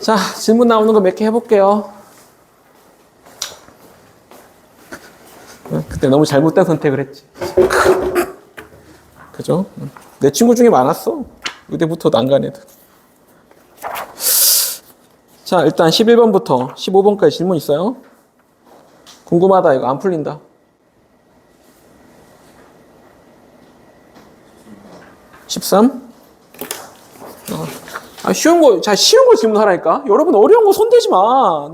자, 질문 나오는 거 몇 개 해볼게요. 그때 너무 잘못된 선택을 했지. 그죠? 내 친구 중에 많았어. 의대부터 난간 애들. 자, 일단 11번부터 15번까지 질문 있어요? 궁금하다. 이거 안 풀린다. 13? 쉬운 거, 자, 쉬운 거 질문하라니까? 여러분, 어려운 거 손대지 마.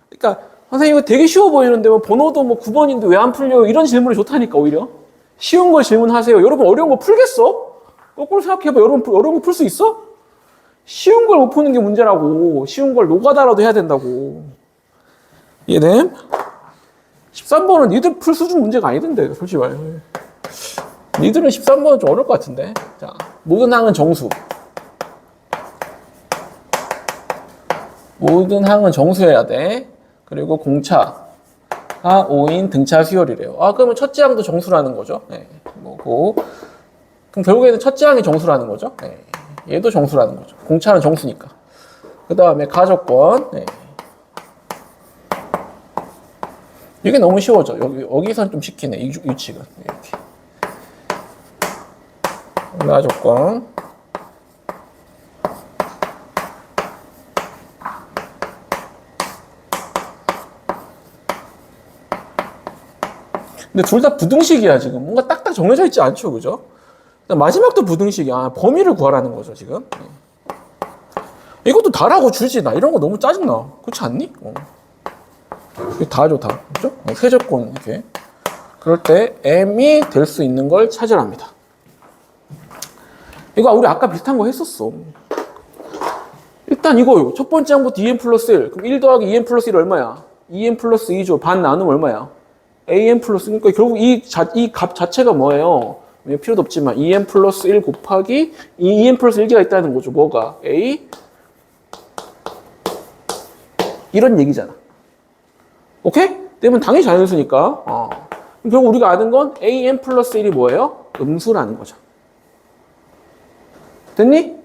그러니까, 선생님, 이거 되게 쉬워 보이는데, 뭐, 번호도 뭐 9번인데 왜 안 풀려요? 이런 질문이 좋다니까, 오히려. 쉬운 거 질문하세요. 여러분, 어려운 거 풀겠어? 거꾸로 생각해봐. 여러분, 어려운 거 풀 수 있어? 쉬운 걸 못 푸는 게 문제라고. 쉬운 걸 노가다라도 해야 된다고. 이해돼? 13번은 니들 풀 수준 문제가 아니던데, 솔직히 말해. 니들은 13번은 좀 어려울 것 같은데. 자, 모든 항은 정수. 모든 항은 정수여야 돼. 그리고 공차가 5인 등차 수열이래요. 그러면 첫째 항도 정수라는 거죠. 네. 그럼 결국에는 첫째 항이 정수라는 거죠. 네. 얘도 정수라는 거죠. 공차는 정수니까. 그 다음에 가조건. 네. 이게 너무 쉬워져. 여기선 좀 시키네. 이 규칙은. 이렇게. 가조건. 근데 둘 다 부등식이야, 지금. 뭔가 딱딱 정해져 있지 않죠, 그죠? 마지막도 부등식이야. 범위를 구하라는 거죠, 지금. 이것도 다라고 주지. 나 이런 거 너무 짜증나. 그렇지 않니? 다죠, 다. 그죠? 세조건, 이렇게. 그럴 때 m이 될 수 있는 걸 찾으랍니다. 이거 우리 아까 비슷한 거 했었어. 일단 이거요. 첫 번째 항부터 2n 플러스 1. 그럼 1 더하기 2n 플러스 1 얼마야? 2n 플러스 2죠. 반 나누면 얼마야? an 플러스, 그러니까 결국 이 값 자체가 뭐예요? 필요도 없지만 2n 플러스 1 곱하기 2n 플러스 1개가 있다는 거죠. 뭐가? a 이런 얘기잖아. 오케이? 그러면 당연히 자연수니까. 그럼 결국 우리가 아는 건 an 플러스 1이 뭐예요? 음수라는 거죠. 됐니?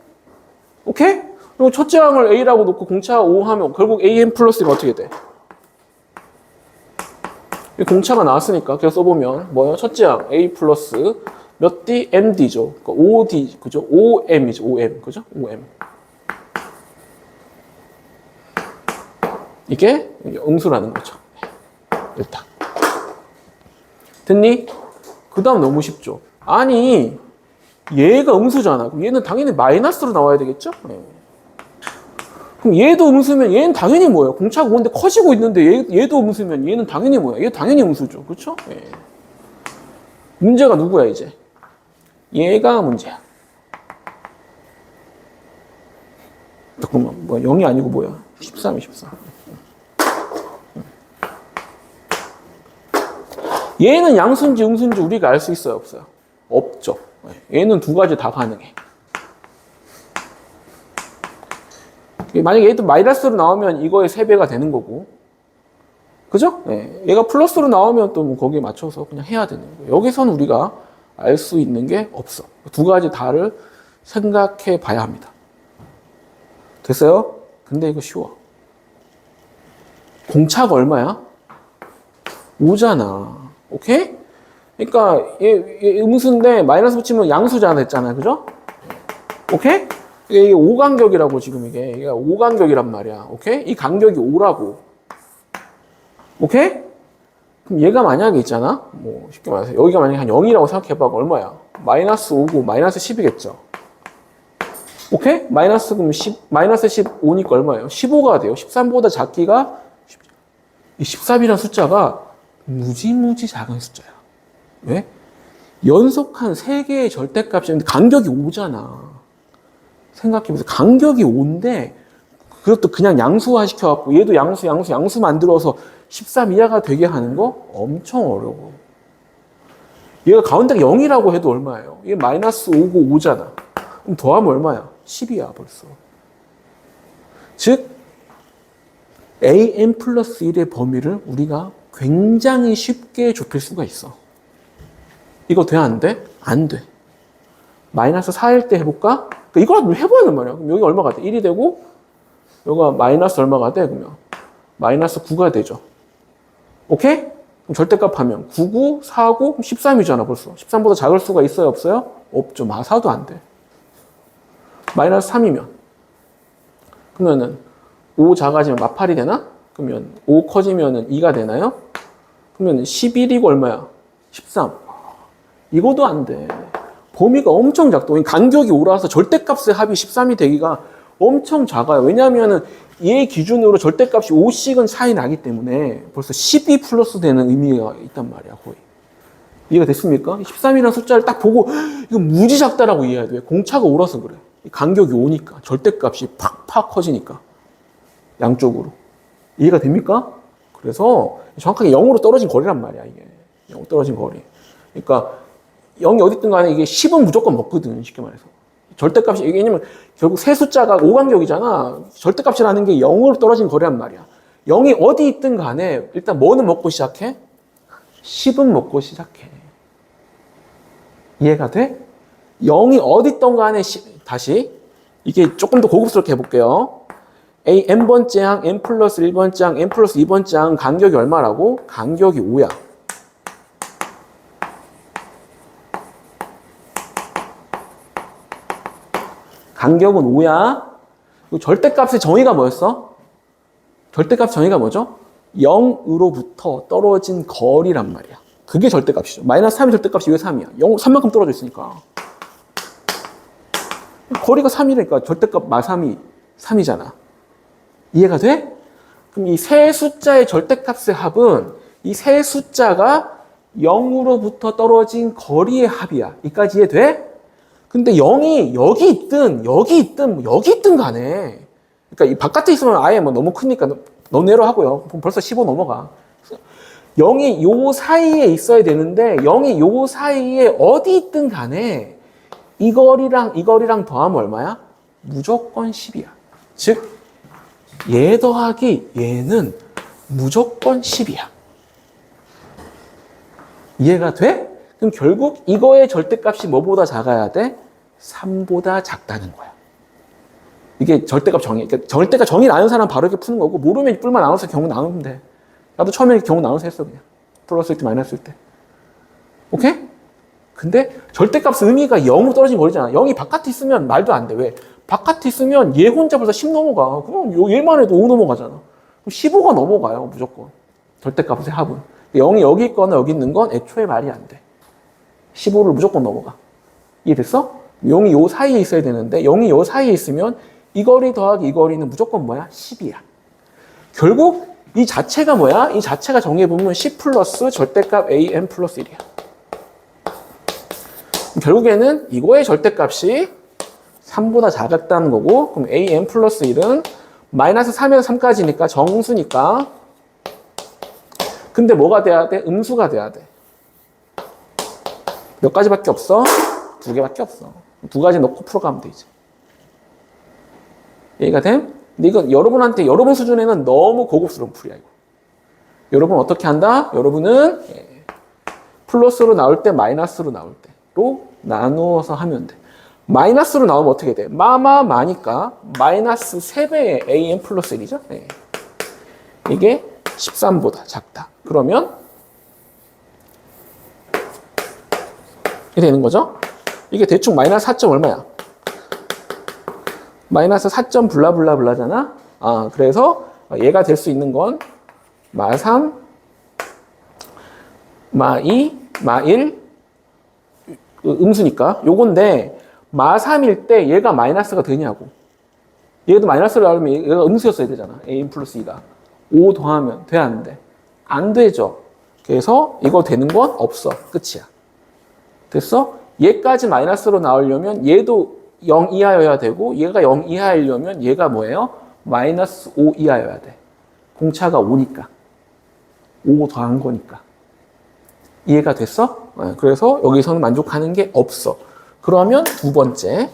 오케이? 그리고 첫째 항을 a라고 놓고 공차 5 하면 결국 an 플러스 1이 어떻게 돼? 공차가 나왔으니까 그래서 써보면 뭐예요? 첫째 항 a 플러스 몇 d? md죠. 그러니까 5d 그죠? 5m이죠. 5m 그죠? 5m. 이게 음수라는 거죠. 일단 됐니? 그 다음 너무 쉽죠. 아니 얘가 음수잖아. 그럼 얘는 당연히 마이너스로 나와야 되겠죠? 그럼 얘도 음수면 얘는 당연히 뭐예요? 공차가 오는데 커지고 있는데 얘도 음수면 얘는 당연히 뭐야? 얘 당연히 음수죠. 그렇죠? 문제가 누구야 이제? 얘가 문제야. 잠깐만, 뭐야? 0이 아니고 뭐야? 13이 13. 얘는 양수인지 음수인지 우리가 알 수 있어요? 없어요? 없죠. 얘는 두 가지 다 가능해. 만약에 얘도 마이너스로 나오면 이거의 3배가 되는 거고. 그죠? 얘가 플러스로 나오면 또 뭐 거기에 맞춰서 그냥 해야 되는 거예요. 여기서는 우리가 알 수 있는 게 없어. 두 가지 다를 생각해 봐야 합니다. 됐어요? 근데 이거 쉬워. 공차가 얼마야? 5잖아. 오케이? 그러니까 얘 음수인데 마이너스 붙이면 양수잖아 했잖아요. 그죠? 오케이? 이게 5간격이라고 지금 이게 5간격이란 말이야. 오케이? 이 간격이 5라고. 오케이? 그럼 얘가 만약에 있잖아. 뭐 쉽게 말해서 여기가 만약에 한 0이라고 생각해봐. 얼마야? 마이너스 5고 마이너스 10이겠죠. 오케이? 마이너스 그럼 15니까 얼마예요? 15가 돼요. 13보다 작기가 이 13이라는 숫자가 무지무지 작은 숫자야. 왜? 연속한 3개의 절대값인데 간격이 5잖아. 생각해보세요. 간격이 5인데 그것도 그냥 양수화 시켜갖고 얘도 양수 만들어서 13 이하가 되게 하는 거 엄청 어려워. 얘가 가운데가 0이라고 해도 얼마예요? 얘 마이너스 5고 5잖아. 그럼 더하면 얼마야? 10이야 벌써. 즉 an 플러스 1의 범위를 우리가 굉장히 쉽게 좁힐 수가 있어. 이거 돼? 안 돼? 안 돼. 마이너스 4일 때 해볼까? 이걸 좀 해봐야 하는 말이야. 그럼 여기 얼마가 돼? 1이 되고 요거 마이너스 얼마가 돼? 그러면 마이너스 9가 되죠. 오케이? 그럼 절대값 하면 99, 49, 13이잖아 벌써. 13보다 작을 수가 있어요? 없어요? 없죠. 마사도 안 돼. 마이너스 3이면 그러면은 5 작아지면 마팔이 되나? 그러면 5 커지면은 2가 되나요? 그러면 11이고 얼마야? 13. 이거도 안 돼. 범위가 엄청 작다. 간격이 5라서 절대값의 합이 13이 되기가 엄청 작아요. 왜냐하면 얘 기준으로 절대값이 5씩은 차이 나기 때문에 벌써 12 플러스 되는 의미가 있단 말이야, 거의. 이해가 됐습니까? 13이라는 숫자를 딱 보고 이거 무지 작다라고 이해해야 돼. 공차가 5라서 그래. 간격이 5니까 절대값이 팍팍 커지니까 양쪽으로. 이해가 됩니까? 그래서 정확하게 0으로 떨어진 거리란 말이야, 이게. 0으로 떨어진 거리. 그러니까 0이 어딨든 간에 이게 10은 무조건 먹거든, 쉽게 말해서. 절대값이, 왜냐면 결국 세 숫자가 오간격이잖아. 절대값이라는 게 0으로 떨어진 거리란 말이야. 0이 어디 있든 간에 일단 뭐는 먹고 시작해? 10은 먹고 시작해. 이해가 돼? 0이 어디 있던 간에 다시 이게 조금 더 고급스럽게 해볼게요. A n번째 항 n 플러스 1번째 항 n 플러스 2번째 항 간격이 얼마라고? 간격이 5야. 간격은 5야. 절대값의 정의가 뭐였어? 절대값 정의가 뭐죠? 0으로부터 떨어진 거리란 말이야. 그게 절대값이죠. 마이너스 3이 절대값이 왜 3이야? 3만큼 떨어져 있으니까. 거리가 3이니까 절대값 마3이 3이잖아. 이해가 돼? 그럼 이 세 숫자의 절대값의 합은 이 세 숫자가 0으로부터 떨어진 거리의 합이야. 이까지 이해돼? 근데 0이 여기 있든 여기 있든 여기 있든 간에 그러니까 이 바깥에 있으면 아예 뭐 너무 크니까 너네로 하고요. 그럼 벌써 15 넘어가. 0이 요 사이에 있어야 되는데 0이 요 사이에 어디 있든 간에 이 거리랑 더하면 얼마야? 무조건 10이야. 즉 얘 더하기 얘는 무조건 10이야. 이해가 돼? 그럼 결국 이거의 절대값이 뭐보다 작아야 돼? 3보다 작다는 거야. 이게 절대값 정의. 그러니까 절대값 정의 아는 사람 바로 이렇게 푸는 거고 모르면 뿔만 나눠서 경우 나누면 돼. 나도 처음에 경우 나눠서 했어 그냥. 플러스일 때 마이너스일 때. 오케이? 근데 절대값 의미가 0으로 떨어진 거리잖아. 0이 바깥에 있으면 말도 안 돼. 왜? 바깥에 있으면 얘 혼자 벌써 10 넘어가. 그럼 얘만 해도 5 넘어가잖아. 그럼 15가 넘어가요 무조건. 절대값의 합은. 0이 여기 있거나 여기 있는 건 애초에 말이 안 돼. 15를 무조건 넘어가. 이해됐어? 0이 요 사이에 있어야 되는데 0이 요 사이에 있으면 이 거리 더하기 이 거리는 무조건 뭐야? 10이야. 결국 이 자체가 뭐야? 이 자체가 정의해보면 10 플러스 절대값 an 플러스 1이야. 결국에는 이거의 절대값이 3보다 작았다는 거고 그럼 an 플러스 1은 마이너스 3에서 3까지니까 정수니까 근데 뭐가 돼야 돼? 음수가 돼야 돼. 몇 가지밖에 없어? 2개밖에 없어. 2가지 넣고 풀어가면 되지. 이해가 됨? 근데 이건 여러분한테 여러분 수준에는 너무 고급스러운 풀이야 이거. 여러분 어떻게 한다? 여러분은 플러스로 나올 때 마이너스로 나올 때로 나누어서 하면 돼. 마이너스로 나오면 어떻게 돼? 마니까 마이너스 3배의 an 플러스 1이죠? 이게 13보다 작다. 그러면 이렇게 되는 거죠? 이게 대충 마이너스 4점 얼마야? 마이너스 4점 블라블라블라잖아? 그래서 얘가 될 수 있는 건 마3, 마2, 마1 음수니까 요건데 마3일 때 얘가 마이너스가 되냐고. 얘도 마이너스를 나오면 얘가 음수였어야 되잖아. a 플러스 2가. 5 더하면 돼, 안 돼? 안 되죠. 그래서 이거 되는 건 없어. 끝이야. 됐어? 얘까지 마이너스로 나오려면 얘도 0 이하여야 되고 얘가 0 이하이려면 얘가 뭐예요? 마이너스 5 이하여야 돼. 공차가 5니까. 5 더한 거니까. 이해가 됐어? 그래서 여기서는 만족하는 게 없어. 그러면 두 번째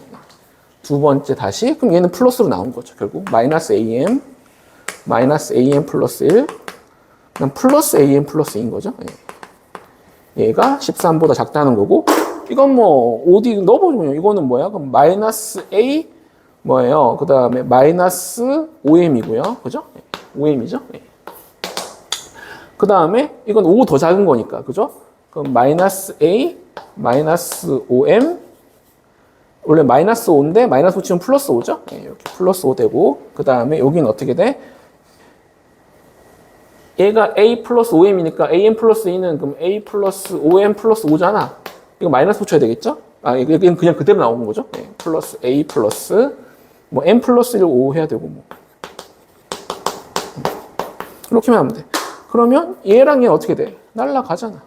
다시 그럼 얘는 플러스로 나온 거죠. 결국 마이너스 am 플러스 1 그냥 플러스 am 플러스 2인 거죠. 얘가 13보다 작다는 거고 이건 뭐 어디 넣어보면 이거는 뭐야? 그럼 마이너스 a 뭐예요? 그 다음에 마이너스 5m이고요. 그죠? 5m이죠? 그 다음에 이건 5 더 작은 거니까. 그죠? 그럼 마이너스 A, 마이너스 5m. 원래 마이너스 5인데 마이너스 5 치면 플러스 5죠? 이렇게 플러스 5 되고. 그 다음에 여기는 어떻게 돼? 얘가 A 플러스 5m이니까 AN 플러스 E는 그럼 A 플러스 5m 플러스 5잖아. 이거 마이너스 붙여야 되겠죠? 이건 그냥 그대로 나오는 거죠? 플러스 A 플러스 뭐 M 플러스 1 5 해야 되고 뭐. 이렇게만 하면 돼. 그러면 얘랑 얘 어떻게 돼? 날라가잖아.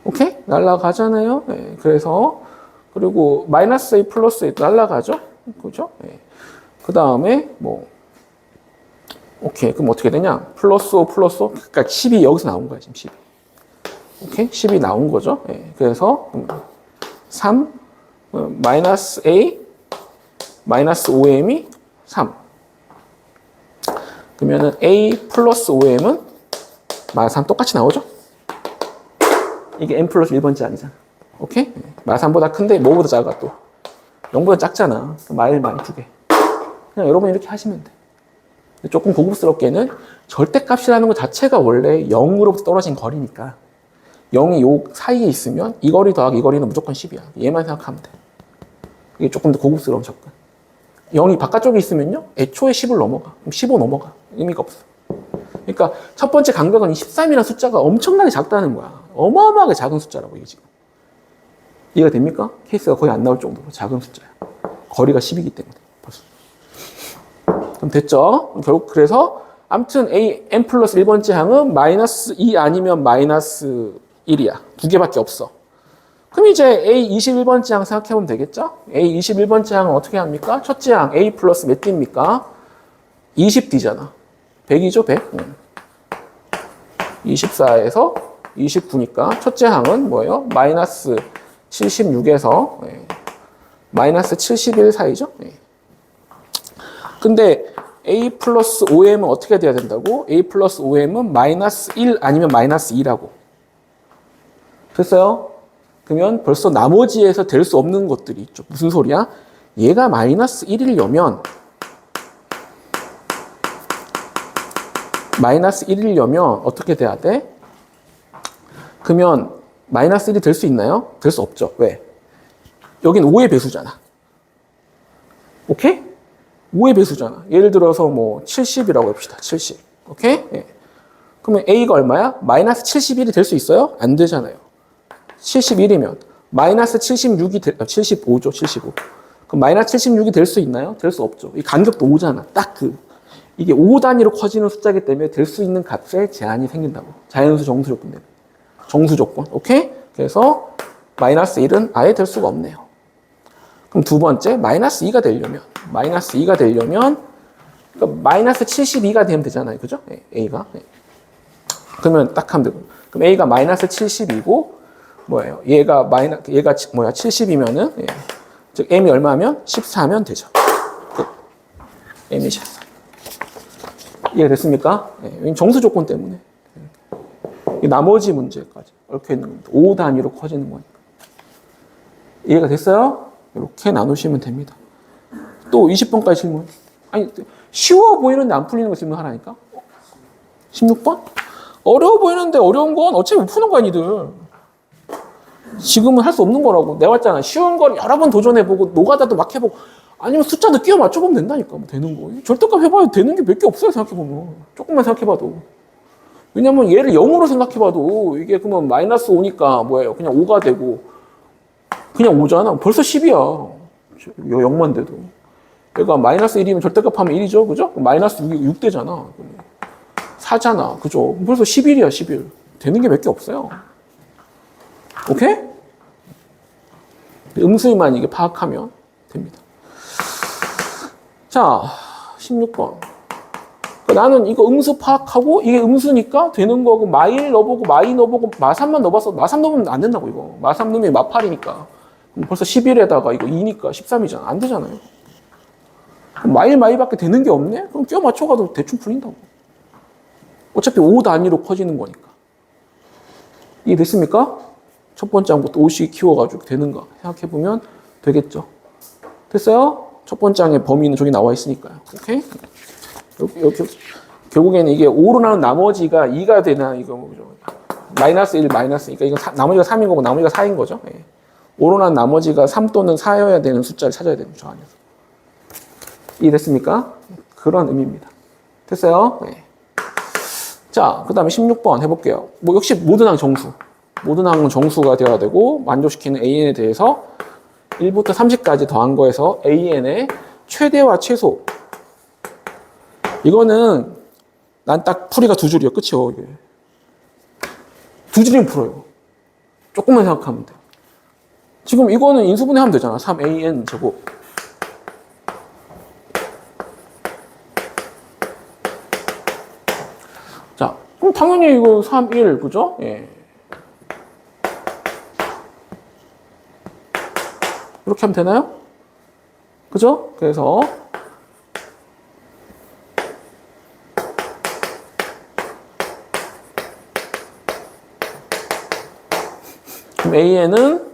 오케이? 날라가잖아요. 그래서 그리고 마이너스 A 플러스 A 날라가죠? 그죠? 그 다음에 뭐 오케이. 그럼 어떻게 되냐? 플러스 5 플러스 5. 그러니까 10이 여기서 나온 거야, 지금 10이. 오케이? 10이 나온 거죠. 그래서 3 마이너스 A 마이너스 5m이 3. 그러면은 A 플러스 5m은 마이너스 3 똑같이 나오죠? 이게 M 플러스 1번째 아니잖아. 오케이? 마이너스 3보다 큰데 뭐보다 작아 또? 0보다 작잖아. 마일 많이 2개. 그냥 여러분 이렇게 하시면 돼. 조금 고급스럽게는 절대값이라는 것 자체가 원래 0으로부터 떨어진 거리니까 0이 요 사이에 있으면 이 거리 더하기 이 거리는 무조건 10이야. 얘만 생각하면 돼. 이게 조금 더 고급스러운 접근. 0이 바깥쪽에 있으면요. 애초에 10을 넘어가. 그럼 15 넘어가. 의미가 없어. 그러니까 첫 번째 강벽은 13이라는 숫자가 엄청나게 작다는 거야. 어마어마하게 작은 숫자라고 이게 지금. 이해가 됩니까? 케이스가 거의 안 나올 정도로 작은 숫자야. 거리가 10이기 때문에. 벌써. 그럼 됐죠? 결국 그래서 아무튼 A, n 플러스 1번째 항은 마이너스 2 아니면 마이너스 1이야. 두 개밖에 없어. 그럼 이제 A 21번째 항 생각해보면 되겠죠? A 21번째 항은 어떻게 합니까? 첫째 항 A 플러스 몇 D입니까? 20D잖아. 100이죠, 100? 24에서 29니까 첫째 항은 뭐예요? 마이너스 76에서 마이너스 71 사이죠? 근데 A 플러스 5m은 어떻게 돼야 된다고? A 플러스 5m은 마이너스 1 아니면 마이너스 2라고. 됐어요? 그러면 벌써 나머지에서 될 수 없는 것들이 있죠. 무슨 소리야? 얘가 마이너스 1이려면 마이너스 1이려면 어떻게 돼야 돼? 그러면 마이너스 1이 될 수 있나요? 될 수 없죠. 왜? 여긴 5의 배수잖아. 오케이? 5의 배수잖아. 예를 들어서 뭐 70이라고 해봅시다. 70. 오케이? 그러면 A가 얼마야? 마이너스 71이 될 수 있어요? 안 되잖아요. 71이면 마이너스 76이 75죠. 75. 그럼 마이너스 76이 될 수 있나요? 될 수 없죠. 이 간격도 5잖아. 딱 이게 5 단위로 커지는 숫자이기 때문에 될 수 있는 값에 제한이 생긴다고. 자연수 정수 조건 때문에. 정수 조건. 오케이? 그래서 마이너스 1은 아예 될 수가 없네요. 그럼 두 번째, 마이너스 2가 되려면 그러니까 마이너스 72가 되면 되잖아요. 그죠? A가. 그러면 딱 하면 되고. 그럼 A가 마이너스 72고, 뭐예요? 얘가 70이면은, 즉, M이 얼마면? 14면 되죠. M이 14. 이해가 됐습니까? 정수 조건 때문에. 나머지 문제까지 얽혀 있는 겁니다. 5 단위로 커지는 거니까. 이해가 됐어요? 이렇게 나누시면 됩니다. 또 20번까지 질문. 아니, 쉬워 보이는데 안 풀리는 거 질문하라니까? 16번? 어려워 보이는데 어려운 건 어차피 못 푸는 거야, 니들. 지금은 할 수 없는 거라고. 내가 봤잖아. 쉬운 걸 여러 번 도전해보고, 노가다도 막 해보고, 아니면 숫자도 끼워 맞춰보면 된다니까. 뭐 되는 거. 절대값 해봐야 되는 게 몇 개 없어요, 생각해보면. 조금만 생각해봐도. 왜냐면 얘를 0으로 생각해봐도, 이게 그러면 마이너스 5니까 뭐예요? 그냥 5가 되고, 그냥 5잖아. 벌써 10이야. 0만 돼도. 얘가 마이너스 1이면 절대값 하면 1이죠. 그죠? 마이너스 6 되잖아. 4잖아. 그죠? 벌써 11이야, 11. 되는 게 몇 개 없어요. 오케이? 음수만 이게 파악하면 됩니다. 자, 16번. 나는 이거 음수 파악하고 이게 음수니까 되는 거고 마1 넣어보고 마2 넣어보고 마3만 넣어봤어. 마3 넣으면 안 된다고 이거. 마3 넣으면 마8이니까. 벌써 11에다가 이거 2니까 13이잖아. 안 되잖아요. 마1, 마2밖에 되는 게 없네? 그럼 껴 맞춰가도 대충 풀린다고. 어차피 5 단위로 커지는 거니까. 이해됐습니까? 첫 번째 항부터 5씩 키워가지고 되는가 생각해보면 되겠죠. 됐어요? 첫 번째 항의 범위는 저기 나와 있으니까요. 오케이? 이렇게 결국에는 이게 5로 나눈 나머지가 2가 되나 이거 뭐죠? 마이너스 1, 마이너스. 그러니까 이건 나머지가 3인 거고 나머지가 4인 거죠. 예. 5로 나눈 나머지가 3 또는 4여야 되는 숫자를 찾아야 되는 저 안에서. 이해됐습니까? 그런 의미입니다. 됐어요? 네. 자, 그 다음에 16번 해볼게요. 뭐 역시 모든 항 정수. 모든 항은 정수가 되어야 되고 만족시키는 AN에 대해서 1부터 30까지 더한 거에서 AN의 최대와 최소. 이거는 난 딱 풀이가 두 줄이야. 끝이요. 이게. 두 줄이면 풀어요. 조금만 생각하면 돼. 지금 이거는 인수분해하면 되잖아. 3AN 제곱. 자, 그럼 당연히 이거 3, 1, 그죠? 예. 이렇게 하면 되나요? 그죠? 그래서 그럼 AN은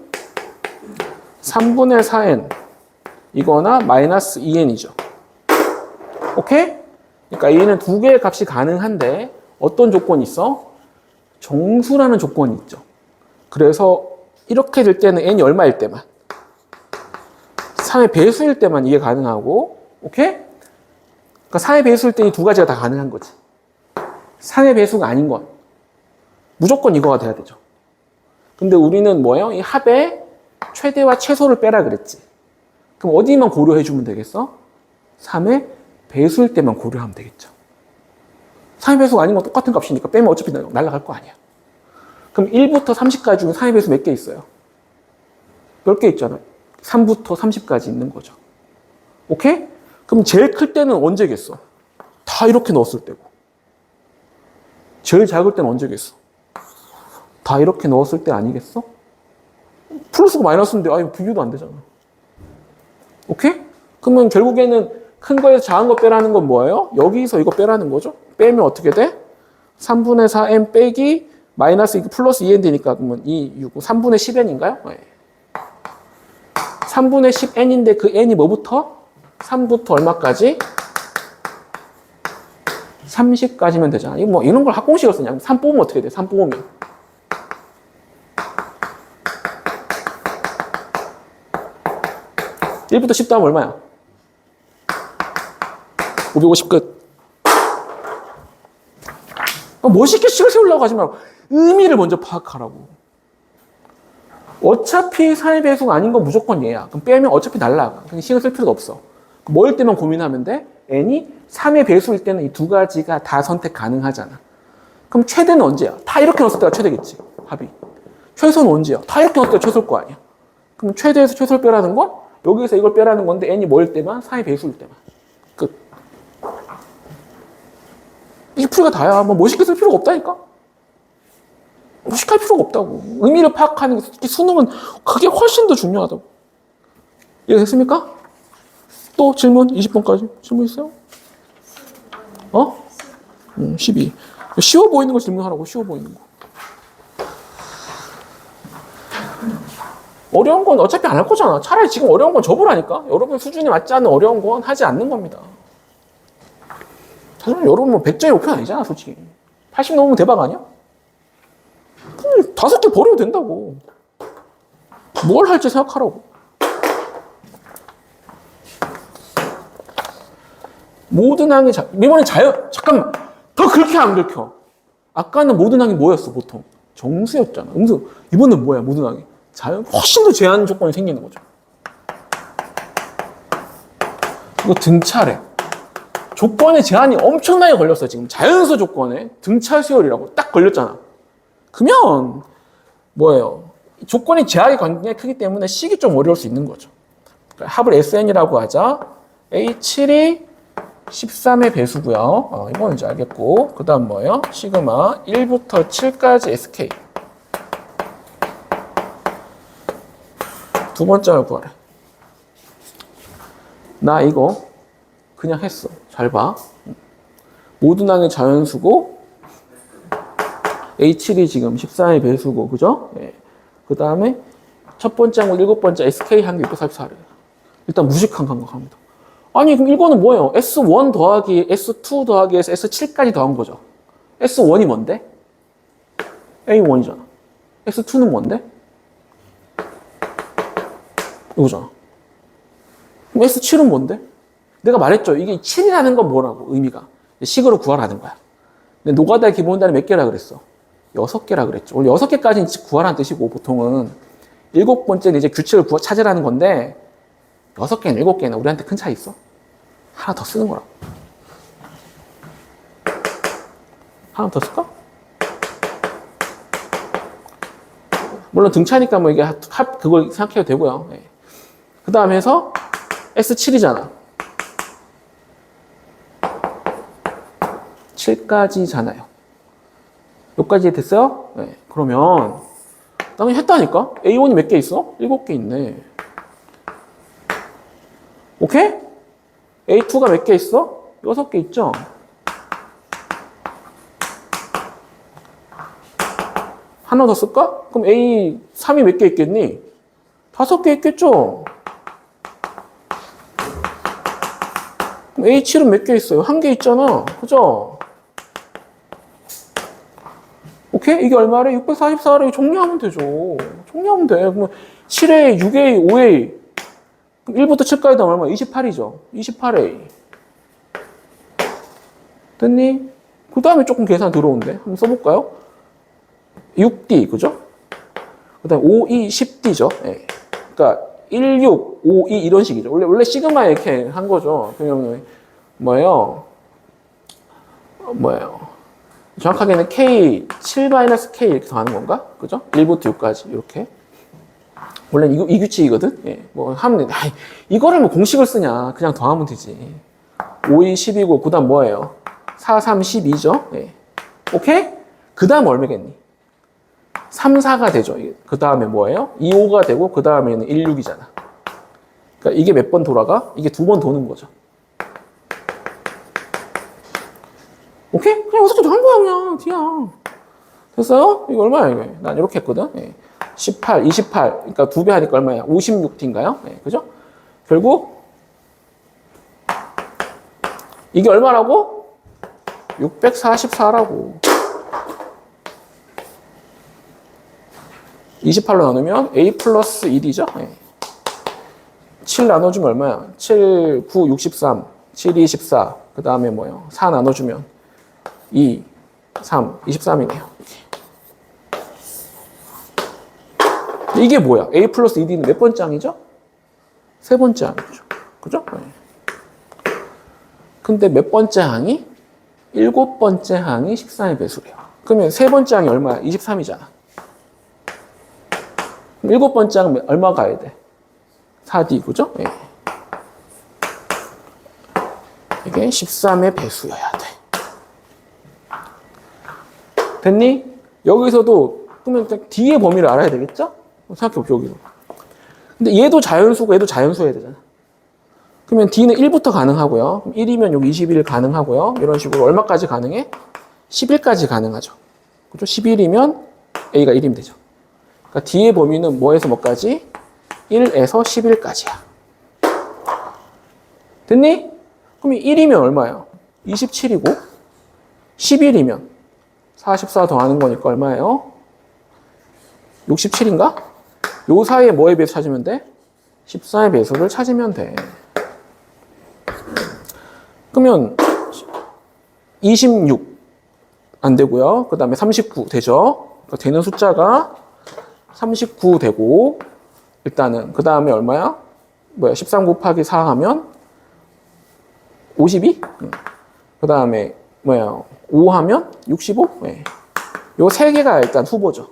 3분의 4N 이거나 마이너스 2N이죠. 오케이? 그러니까 AN은 두 개의 값이 가능한데 어떤 조건이 있어? 정수라는 조건이 있죠. 그래서 이렇게 될 때는 n이 얼마일 때만 3의 배수일 때만 이게 가능하고 오케이? 그러니까 4의 배수일 때 이 두 가지가 다 가능한 거지. 3의 배수가 아닌 건 무조건 이거가 돼야 되죠. 근데 우리는 뭐예요? 이 합의 최대와 최소를 빼라 그랬지. 그럼 어디만 고려해 주면 되겠어? 3의 배수일 때만 고려하면 되겠죠. 3의 배수가 아닌 건 똑같은 값이니까 빼면 어차피 날아갈 거 아니야. 그럼 1부터 30까지 중에 3의 배수 몇 개 있어요? 10개 있잖아요. 3부터 30까지 있는 거죠. 오케이? 그럼 제일 클 때는 언제겠어? 다 이렇게 넣었을 때고. 제일 작을 때는 언제겠어? 다 이렇게 넣었을 때 아니겠어? 플러스고 마이너스인데 아니 비교도 안 되잖아. 오케이? 그러면 결국에는 큰 거에서 작은 거 빼라는 건 뭐예요? 여기서 이거 빼라는 거죠? 빼면 어떻게 돼? 3분의 4n 빼기 마이너스 플러스 2n 되니까 그러면 2, 6, 3분의 10n인가요? 네. 3분의 10n인데 그 n이 뭐부터? 3부터 얼마까지? 30까지면 되잖아. 이거 뭐 이런 걸 학공식으로 쓰냐? 3 뽑으면 어떻게 돼? 3 뽑으면. (1부터 10) 다음 얼마야? 550 끝. 멋있게 식을 세우려고 하지 말고 의미를 먼저 파악하라고. 어차피 4의 배수가 아닌 건 무조건 얘야. 그럼 빼면 어차피 날라가. 그냥 신경 쓸 필요도 없어. 뭐일 때만 고민하면 돼? n이 3의 배수일 때는 이 두 가지가 다 선택 가능하잖아. 그럼 최대는 언제야? 다 이렇게 넣었을 때가 최대겠지. 합이. 최소는 언제야? 다 이렇게 넣었을 때가 최소일 거 아니야. 그럼 최대에서 최소를 빼라는 건 여기서 이걸 빼라는 건데 n이 뭐일 때만? 4의 배수일 때만. 끝. 이게 풀이가 다야. 뭐 멋있게 쓸 필요가 없다니까? 무식할 필요가 없다고. 의미를 파악하는 게 특히 수능은 그게 훨씬 더 중요하다고. 이해됐습니까? 또 질문 20번까지 질문 있어요? 12. 쉬워 보이는 거 질문하라고. 쉬워 보이는 거. 어려운 건 어차피 안 할 거잖아. 차라리 지금 어려운 건 접으라니까. 여러분 수준에 맞지 않는 어려운 건 하지 않는 겁니다. 사실 여러분 뭐 100점이 목표 아니잖아 솔직히. 80 넘으면 대박 아니야? 5개 버려도 된다고. 뭘 할지 생각하라고. 모든 항이 이번엔 잠깐만 더 그렇게 안 긁혀. 아까는 모든 항이 뭐였어 보통? 정수였잖아. 음수. 이번엔 뭐야 모든 항이? 훨씬 더 제한 조건이 생기는 거죠. 이거 등차래. 조건에 제한이 엄청나게 걸렸어 지금. 자연수 조건에 등차 수열이라고 딱 걸렸잖아. 그러면 뭐예요? 조건이 제약이 굉장히 크기 때문에 식이 좀 어려울 수 있는 거죠. 그러니까 합을 SN이라고 하자. A7이 13의 배수고요. 이건 이제 알겠고 그 다음 뭐예요? 시그마 1부터 7까지 SK. 두 번째를 구하래. 나 이거 그냥 했어. 잘 봐. 모든 항의 자연수고 A7이 지금 14의 배수고, 그죠? 예. 그 다음에 첫 번째 항목, 일곱 번째 SK 한개 644래. 일단 무식한 감각합니다. 아니, 그럼 이거는 뭐예요? S1 더하기 S2 더하기 S7까지 더한 거죠. S1이 뭔데? A1이잖아. S2는 뭔데? 이거잖아. 그럼 S7은 뭔데? 내가 말했죠. 이게 7이라는 건 뭐라고, 의미가. 식으로 구하라는 거야. 근데 노가다의 기본단위 몇 개라 그랬어? 6개라 그랬죠. 원래 6개까지는 구하라는 뜻이고, 보통은. 7번째는 이제 규칙을 찾으라는 건데, 6개는 7개는 우리한테 큰 차이 있어? 하나 더 쓰는 거라고. 하나 더 쓸까? 물론 등차니까 뭐 이게 그걸 생각해도 되고요. 네. 그 다음에 해서 S7이잖아. 7까지잖아요. 여기까지 됐어요? 네. 그러면 당연히 했다니까? A1이 몇 개 있어? 7개 있네. 오케이? A2가 몇 개 있어? 6개 있죠? 하나 더 쓸까? 그럼 A3이 몇 개 있겠니? 5개 있겠죠? 그럼 A7은 몇 개 있어요? 1개 있잖아. 그죠? 오케이? 이게 얼마래? 644래. 정리하면 되죠. 정리하면 돼. 그러면 7A, 6A, 5A. 그럼 1부터 7까지 다 얼마? 28이죠. 28A. 됐니? 그 다음에 조금 계산 들어온대. 한번 써볼까요? 6D, 그죠? 그 다음에 5E, 10D죠. 네. 그러니까 16, 52 이런 식이죠. 원래 시그마 이렇게 한 거죠. 그러면 뭐예요? 정확하게는 K, 7-K 이렇게 더하는 건가? 그죠? 1부터 6까지 이렇게. 원래 이 규칙이거든? 예. 뭐 하면 돼. 이거를 뭐 공식을 쓰냐. 그냥 더하면 되지. 5, 2, 10이고, 그 다음 뭐예요? 4, 3, 12죠? 예. 오케이? 그 다음 얼마겠니? 3, 4가 되죠. 그 다음에 뭐예요? 2, 5가 되고, 그 다음에는 1, 6이잖아. 그러니까 이게 몇 번 돌아가? 이게 2번 도는 거죠. 오케이? 그냥 6개 더한 거야, 그냥. 뒤야. 됐어요? 이거 얼마야, 이게? 난 이렇게 했거든? 예. 18, 28. 그러니까 2배 하니까 얼마야? 56T인가요? 예, 그죠? 결국, 이게 얼마라고? 644라고. 28로 나누면 A 플러스 1이죠? 네. 7 나눠주면 얼마야? 7, 9, 63. 7, 2, 14. 그 다음에 뭐요? 4 나눠주면 2, 3, 23이네요. 이게 뭐야? A 플러스 2D는 몇 번째 항이죠? 세 번째 항이죠. 그죠? 네. 근데 몇 번째 항이? 7번째 항이 13의 배수래요. 그러면 세 번째 항이 얼마야? 23이잖아. 그럼 7번째 항은 얼마 가야 돼? 4D, 그죠? 예. 이게 13의 배수여야 돼. 됐니? 여기서도 그러면 D의 범위를 알아야 되겠죠? 생각해볼게요, 여기서. 근데 얘도 자연수고 얘도 자연수여야 되잖아. 그러면 D는 1부터 가능하고요. 그럼 1이면 여기 21 가능하고요. 이런 식으로 얼마까지 가능해? 11까지 가능하죠. 그죠? 11이면 A가 1이면 되죠. 그러니까 D의 범위는 뭐에서 뭐까지? 1에서 11까지야. 됐니? 그럼 1이면 얼마예요? 27이고 11이면 44 더하는 거니까 얼마예요? 67인가? 요 사이에 뭐에 비해서 찾으면 돼? 14의 배수를 찾으면 돼. 그러면 26 안 되고요. 그 다음에 39 되죠. 그러니까 되는 숫자가 39 되고 일단은 그 다음에 얼마야? 13 곱하기 4 하면 52? 그 다음에 5 하면 65? 네. 요 세 개가 일단 후보죠.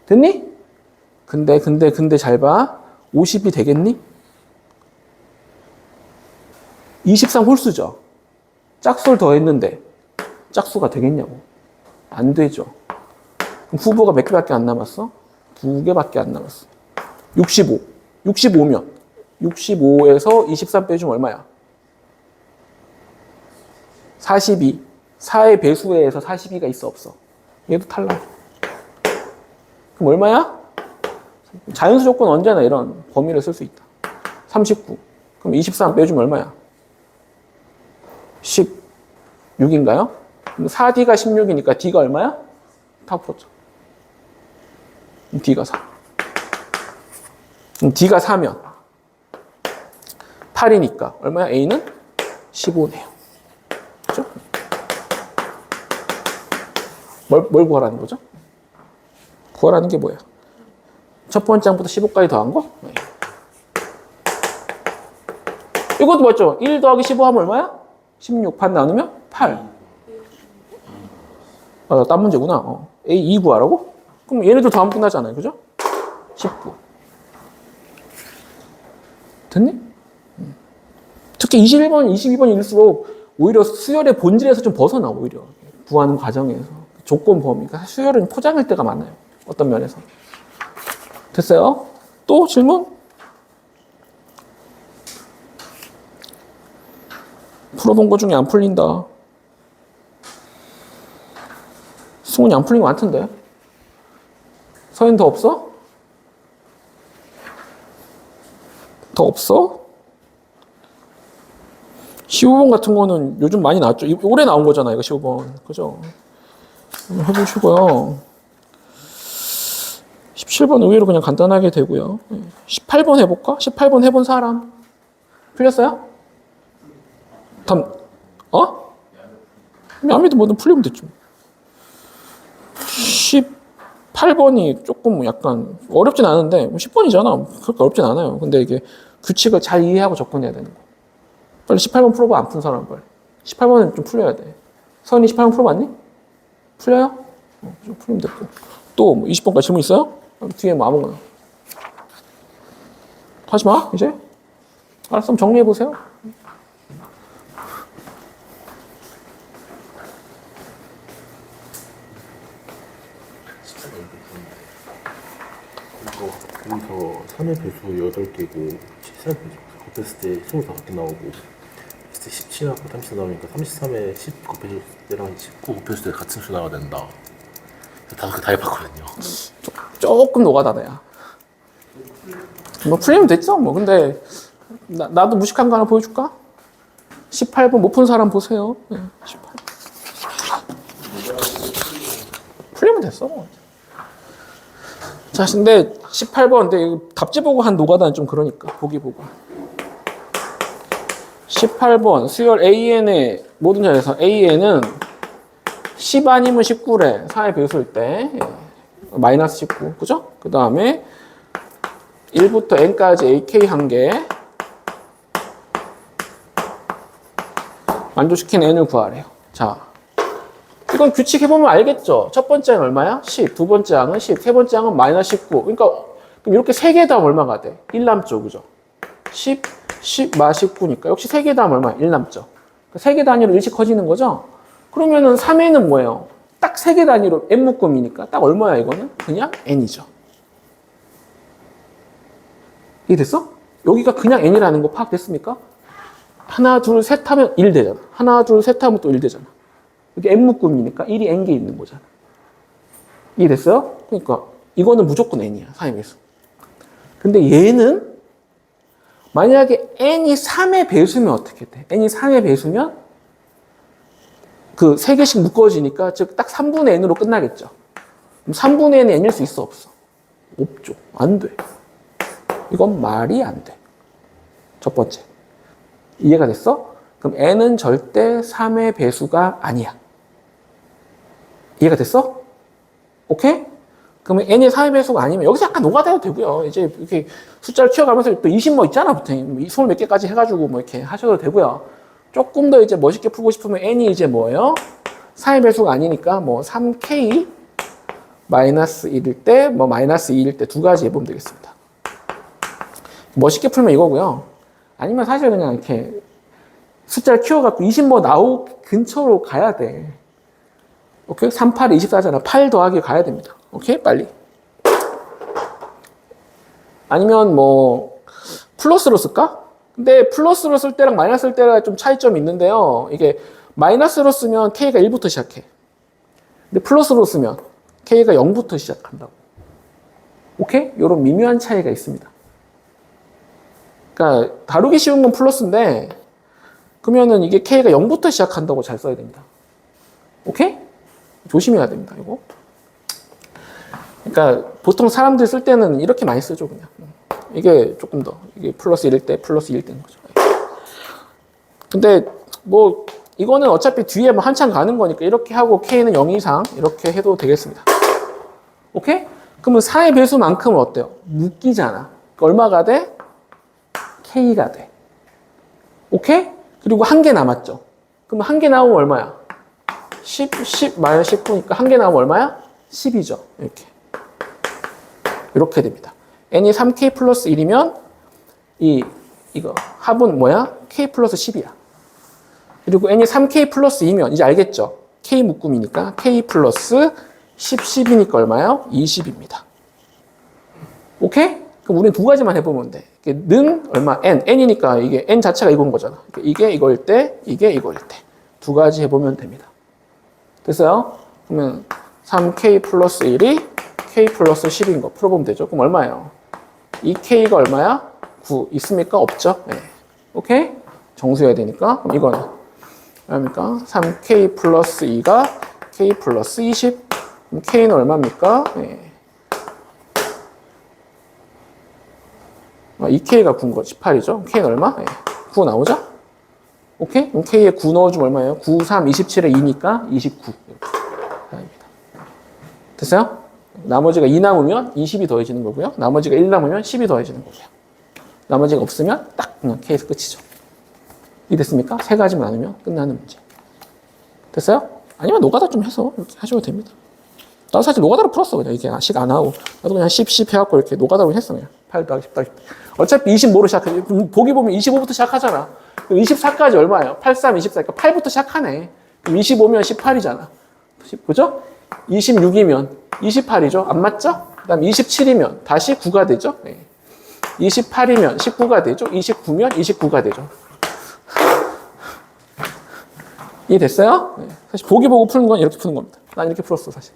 됐니? 근데 잘 봐. 50이 되겠니? 23 홀수죠. 짝수를 더했는데 짝수가 되겠냐고. 안 되죠. 그럼 후보가 몇 개밖에 안 남았어? 2개밖에 안 남았어. 65. 65면 65에서 23 빼주면 얼마야? 42. 4의 배수에서 42가 있어 없어? 얘도 탈락. 그럼 얼마야? 자연수 조건 언제나 이런 범위를 쓸 수 있다. 39. 그럼 23 빼주면 얼마야? 16인가요? 그럼 4D가 16이니까 D가 얼마야? 다 풀었죠. D가 4. 그럼 D가 4면 8이니까 얼마야? A는 15네요. 그죠? 뭘 구하라는 거죠? 구하라는 게 뭐야? 첫 번째 장부터 15까지 더한 거? 네. 이것도 맞죠? 1 더하기 15 하면 얼마야? 16. 반 나누면 8. 아, 딴 문제구나. A 2 구하라고? 그럼 얘네들 더하면 끝나잖아요. 그죠? 19. 됐니? 특히 21번, 22번일수록 오히려 수열의 본질에서 좀 벗어나, 오히려. 구하는 과정에서. 조건 범위. 그러니까 수열은 포장할 때가 많아요. 어떤 면에서. 됐어요? 또 질문? 풀어본 거 중에 안 풀린다. 승훈이 안 풀린 거 많던데. 서현 더 없어? 더 없어? 15번 같은 거는 요즘 많이 나왔죠. 올해 나온 거잖아, 이거 15번. 그죠? 해보시고요. 17번 의외로 그냥 간단하게 되고요. 18번 해볼까? 18번 해본 사람. 풀렸어요? 야미도 뭐든 풀리면 됐죠. 18번이 조금 약간 어렵진 않은데 10번이잖아. 그렇게 어렵진 않아요. 근데 이게 규칙을 잘 이해하고 접근해야 되는 거. 빨리 18번 풀어봐. 안 푼 사람 빨리. 18번은 좀 풀려야 돼. 서은이 18번 풀어봤니? 풀려요? 좀 풀리면 됐고. 또 20번까지 질문 있어요? 뒤에 뭐 아무거나. 하지 마, 이제. 알았어, 그럼 정리해보세요. 여기서 3의 배수 8개고 13의 배수 곱했을 때 25개 나오고 그때 17하고 30 나오니까 33에 10 곱했을 때랑 19 곱했을 때 같은 수 나와야 된다. 5개 다 해봤거든요. 조금 노가다야. 뭐 풀리면 됐죠, 뭐. 근데 나도 무식한 거 하나 보여줄까? 18번 못 푼 사람 보세요. 18. 풀리면 됐어. 자, 근데 18번, 근데 답지 보고 한 노가다는 좀 그러니까 보기 보고. 18번 수열 AN의 모든 자리에서 AN은 10 아니면 19래. 4의 배수일 때 마이너스 19, 그죠? 그 다음에 1부터 n까지 AK 한 개 만족시킨 n을 구하래요. 자, 이건 규칙 해보면 알겠죠? 첫 번째 항은 얼마야? 10. 두 번째 항은 10. 세 번째 항은 마이너스 19. 그러니까 그럼 이렇게 세 개 다음 얼마가 돼? 1 남죠, 그죠? 10, 10, 마 19니까 역시 세 개 다음 얼마? 1 남죠. 세 개 단위로 일씩 커지는 거죠? 그러면은 3n은 뭐예요? 딱 세 개 단위로 n 묶음이니까 딱 얼마야 이거는? 그냥 n이죠. 이해됐어? 여기가 그냥 n이라는 거 파악됐습니까? 하나, 둘, 셋 하면 1 되잖아. 하나, 둘, 셋 하면 또 1 되잖아. 이게 n 묶음이니까 1이 n개 있는 거잖아. 이해됐어요? 그러니까 이거는 무조건 n이야. 3의 배수. 근데 얘는 만약에 n이 3의 배수면 어떻게 돼? n이 3의 배수면 그 3개씩 묶어지니까 즉 딱 3분의 n으로 끝나겠죠. 그럼 3분의 n이 n일 수 있어? 없어? 없죠. 안 돼. 이건 말이 안 돼. 첫 번째. 이해가 됐어? 그럼 n은 절대 3의 배수가 아니야. 이해가 됐어? 오케이? 그러면 n이 3의 배수가 아니면 여기서 약간 노가다도 되고요. 이제 이렇게 숫자를 키워가면서 또 20 뭐 있잖아. 보통 20 몇 개까지 해가지고 뭐 이렇게 하셔도 되고요. 조금 더 이제 멋있게 풀고 싶으면 n이 이제 뭐예요? 3의 배수가 아니니까 뭐 3k 마이너스 1일 때, 뭐 마이너스 2일 때 두 가지 해보면 되겠습니다. 멋있게 풀면 이거고요. 아니면 사실 그냥 이렇게 숫자를 키워갖고 20 뭐 나오 근처로 가야 돼. 오케이? 3, 8에 24잖아. 8 더하기 가야 됩니다. 오케이? 빨리. 아니면 뭐 플러스로 쓸까? 근데 플러스로 쓸 때랑 마이너스 쓸 때가 좀 차이점이 있는데요. 이게 마이너스로 쓰면 k가 1부터 시작해. 근데 플러스로 쓰면 k가 0부터 시작한다고. 오케이? 이런 미묘한 차이가 있습니다. 그러니까 다루기 쉬운 건 플러스인데 그러면은 이게 K가 0부터 시작한다고 잘 써야 됩니다. 오케이? 조심해야 됩니다. 이거. 그러니까 보통 사람들이 쓸 때는 이렇게 많이 쓰죠, 그냥. 이게 조금 더 이게 플러스 1일 때 플러스 1일 때인 거죠. 근데 뭐 이거는 어차피 뒤에 뭐 한참 가는 거니까 이렇게 하고 K는 0 이상 이렇게 해도 되겠습니다. 오케이? 그러면 4의 배수만큼은 어때요? 묶이잖아. 얼마가 돼? K가 돼. 오케이? 그리고 한 개 남았죠. 그럼 한 개 나오면 얼마야? 10 마이너스 19니까 한 개 나오면 얼마야? 10이죠. 이렇게 됩니다. n이 3k 플러스 1이면 이거 합은 뭐야? k 플러스 10이야. 그리고 n이 3k 플러스 2면 이제 알겠죠? k 묶음이니까 k 플러스 10이니까 얼마요? 20입니다. 오케이? 그럼 우리는 두 가지만 해보면 돼. 는 얼마? n이니까 이게 n 자체가 이건 거잖아. 이게 이거일 때, 이게 이거일 때. 두 가지 해보면 됩니다. 됐어요? 그러면 3k 플러스 1이 k 플러스 10인 거 풀어보면 되죠. 그럼 얼마예요? 이 k가 얼마야? 9 있습니까? 없죠? 네. 오케이? 정수해야 되니까. 그럼 이거는 얼마입니까? 3k 플러스 2가 k 플러스 20. 그럼 k는 얼마입니까? 네. 2k가 9인 거 18이죠? k는 얼마? 네. 9 나오죠? 오케이? 그럼 k에 9 넣어주면 얼마예요? 9, 3, 27에 2니까 29. 됐어요? 나머지가 2 남으면 20이 더해지는 거고요. 나머지가 1 남으면 10이 더해지는 거고요. 나머지가 없으면 딱 그냥 K에서 끝이죠. 이해됐습니까? 세 가지만 나누면 끝나는 문제. 됐어요? 아니면 노가다 좀 해서 이렇게 하셔도 됩니다. 나도 사실 노가다로 풀었어. 그냥 이게 식 안 하고. 나도 그냥 10 해갖고 이렇게 노가다로 했어. 그냥 8 더하기 10 더하기 10. 어차피 25로 시작해. 보기 보면 25부터 시작하잖아. 그럼 24까지 얼마예요? 8, 3, 24니까 8부터 시작하네. 그럼 25면 18이잖아. 그죠? 26이면 28이죠? 안 맞죠? 그 다음 27이면 다시 9가 되죠? 네. 28이면 19가 되죠? 29면 29가 되죠? 이해됐어요? 네. 사실 보기 보고 푸는 건 이렇게 푸는 겁니다. 난 이렇게 풀었어, 사실.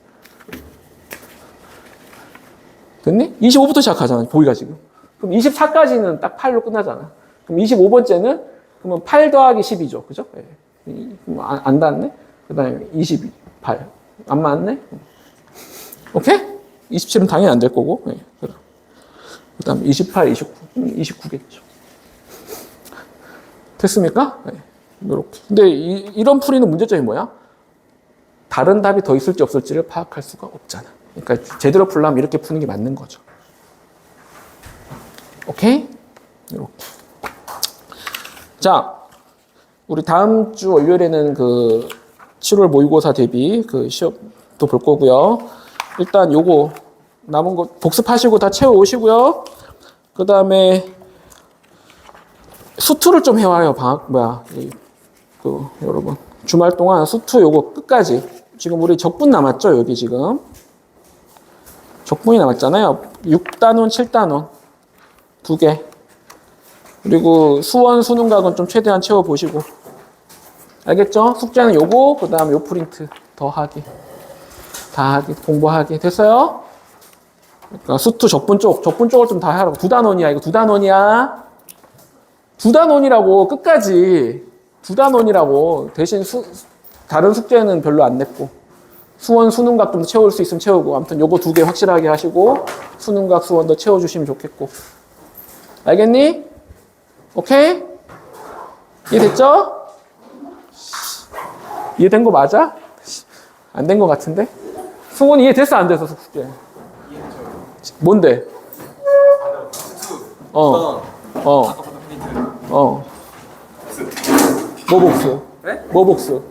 됐니? 25부터 시작하잖아, 보기가 지금. 그럼 24까지는 딱 8로 끝나잖아. 그럼 25번째는 그러면 8 더하기 10이죠. 그죠? 네. 안 닿았네? 그 다음에 28. 안 맞네? 오케이? 27은 당연히 안 될 거고. 네. 그 다음 28, 29. 29겠죠. 됐습니까? 네. 이렇게. 근데 이런 풀이는 문제점이 뭐야? 다른 답이 더 있을지 없을지를 파악할 수가 없잖아. 그러니까 제대로 풀려면 이렇게 푸는 게 맞는 거죠. 오케이? 이렇게. 자, 우리 다음 주 월요일에는 그 7월 모의고사 대비 그 시험도 볼 거고요. 일단 요거 남은 거 복습하시고 다 채워 오시고요. 그 다음에 수투를 좀 해와요. 여러분 주말 동안 수투 요거 끝까지. 지금 우리 적분 남았죠? 여기 지금 적분이 남았잖아요. 6단원, 7단원 2개. 그리고 수원, 수능각은 좀 최대한 채워보시고. 알겠죠? 숙제는 요거, 그 다음에 요 프린트 더하기, 다하기, 공부하기. 됐어요? 그러니까 수투 적분 쪽을 좀 다 하라고. 2단원이야. 이거 2단원이야. 2단원이라고 끝까지 2단원이라고. 대신 다른 숙제는 별로 안 냈고 수원, 수능각 좀 채울 수 있으면 채우고. 아무튼 요거 2개 확실하게 하시고 수능각, 수원도 채워주시면 좋겠고. 알겠니? 오케이? 이해됐죠? 이해된 거 맞아? 안 된 거 같은데? 승훈이 이해됐어? 안 됐어? 숙제? 뭔데? 뭐 복수? 네? 뭐 복수?